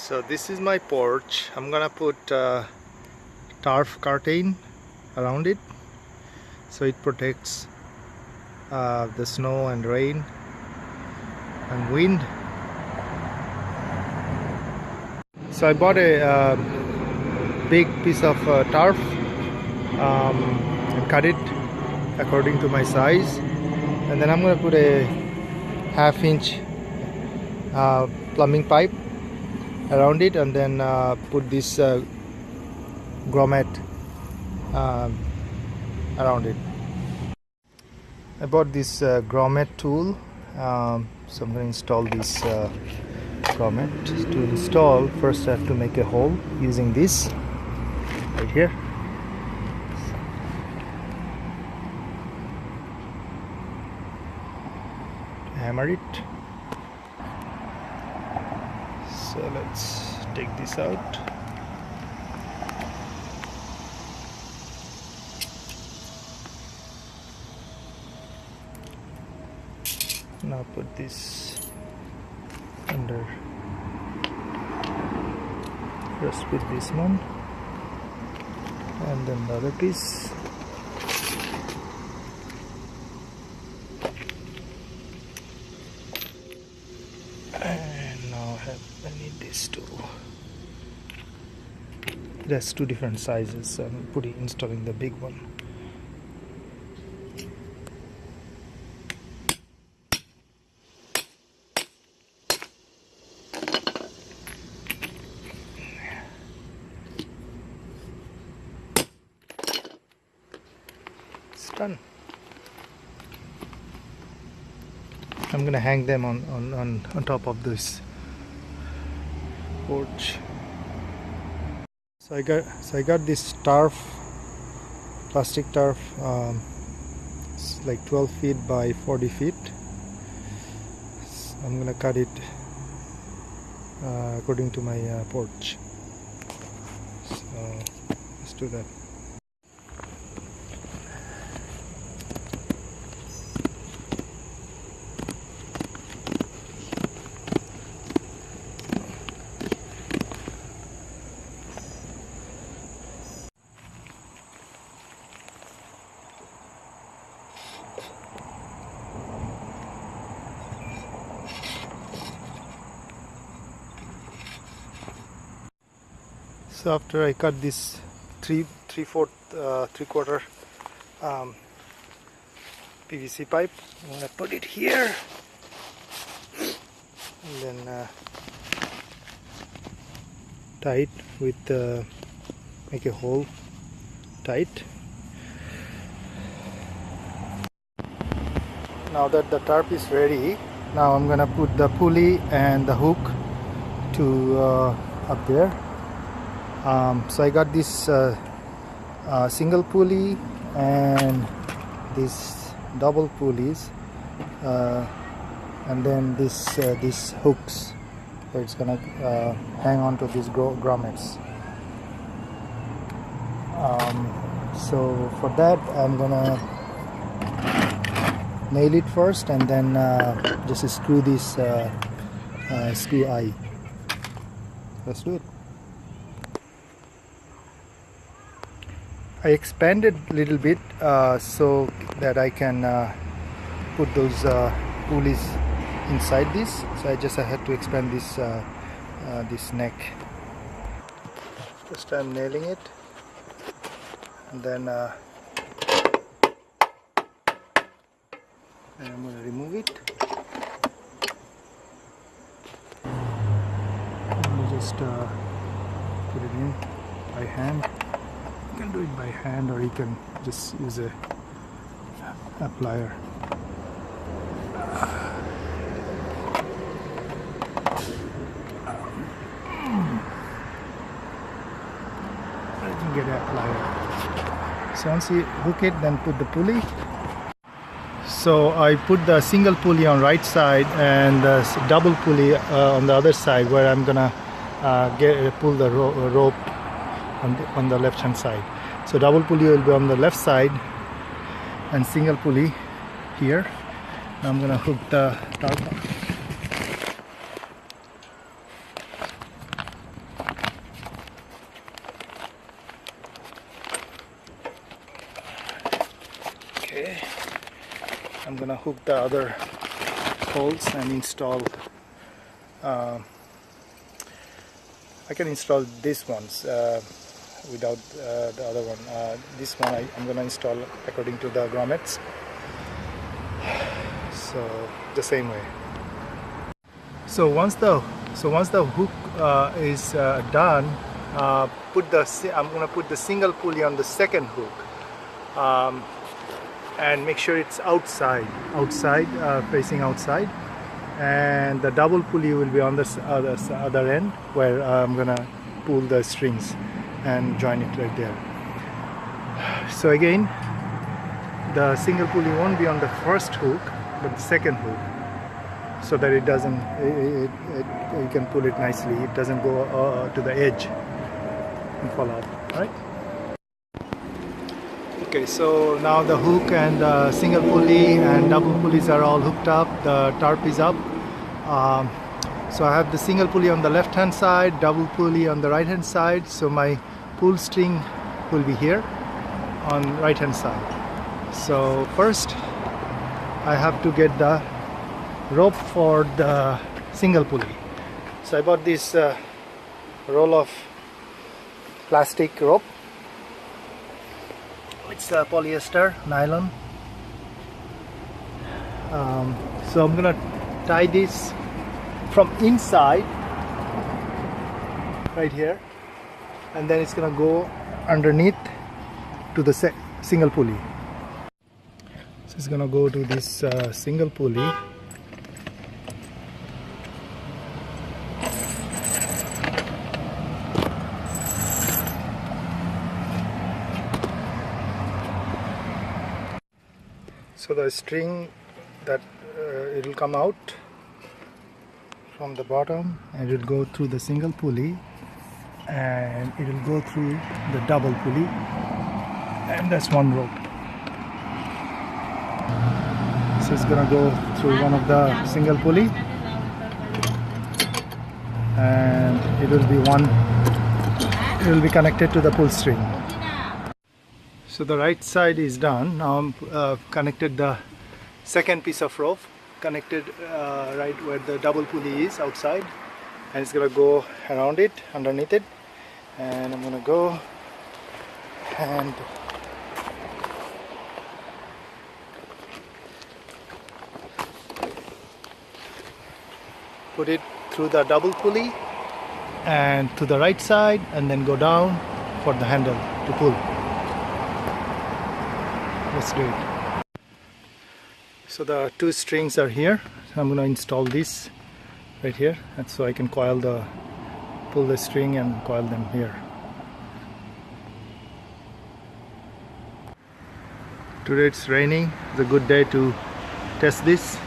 So this is my porch. I'm gonna put tarp curtain around it so it protects the snow and rain and wind. So I bought a big piece of tarp and cut it according to my size, and then I'm gonna put a half-inch plumbing pipe around it, and then put this grommet around it. I bought this grommet tool, so I'm going to install this grommet. To install, first I have to make a hole using this right here. Hammer it. So let's take this out. Now put this under. First put this one and then the other piece. And now I need this too. It has two different sizes, so I'm installing the big one. It's done. I'm gonna hang them on top of this porch. So I got this tarp, plastic tarp. It's like 12 feet by 40 feet. So I'm gonna cut it according to my porch. So let's do that. So after I cut this three-quarter PVC pipe, I'm gonna put it here, and then tie it with make a hole tight. Now that the tarp is ready, now I'm gonna put the pulley and the hook to up there. So I got this single pulley and these double pulleys, and then these hooks where it's gonna hang on to these grommets. So for that I'm gonna nail it first, and then just screw this screw eye. Let's do it. I expanded a little bit so that I can put those pulleys inside this. So I had to expand this this neck. First I'm nailing it, and then I'm going to remove it. Just put it in by hand. You can do it by hand, or you can just use a plier. You can get a plier. So once you hook it, then put the pulley. So I put the single pulley on right side and the double pulley on the other side, where I'm gonna pull the rope on the left hand side. So double pulley will be on the left side and single pulley here. Now I'm gonna hook the tarp on. I'm gonna hook the other holes and install. I can install these ones without the other one. This one I'm gonna install according to the grommets. So the same way. So once the hook is done, I'm gonna put the single pulley on the second hook, and make sure it's outside, facing outside, and the double pulley will be on the other end where I'm gonna pull the strings and join it right there. So again, the single pulley won't be on the first hook but the second hook, so that it doesn't, you can pull it nicely, it doesn't go to the edge and fall out, right? Okay, so now the hook and the single pulley and double pulleys are all hooked up, the tarp is up. So I have the single pulley on the left hand side, double pulley on the right hand side, so my pull string will be here on right hand side. So first I have to get the rope for the single pulley. So I bought this roll of plastic rope. It's polyester nylon. So I'm gonna tie this from inside right here, and then it's gonna go underneath to the single pulley. So it's gonna go to this single pulley. So the string that it will come out from the bottom and it will go through the single pulley and it will go through the double pulley, and that's one rope. So it's gonna go through one of the single pulley and it will be connected to the pull string. So the right side is done. Now I'm connected the second piece of rope, connected right where the double pulley is outside, and it's gonna go around it, underneath it, and I'm gonna go and put it through the double pulley and to the right side, and then go down for the handle to pull. Let's do it. So the two strings are here. So I'm going to install this right here, and so I can pull the string and coil them here. Today it's raining. It's a good day to test this.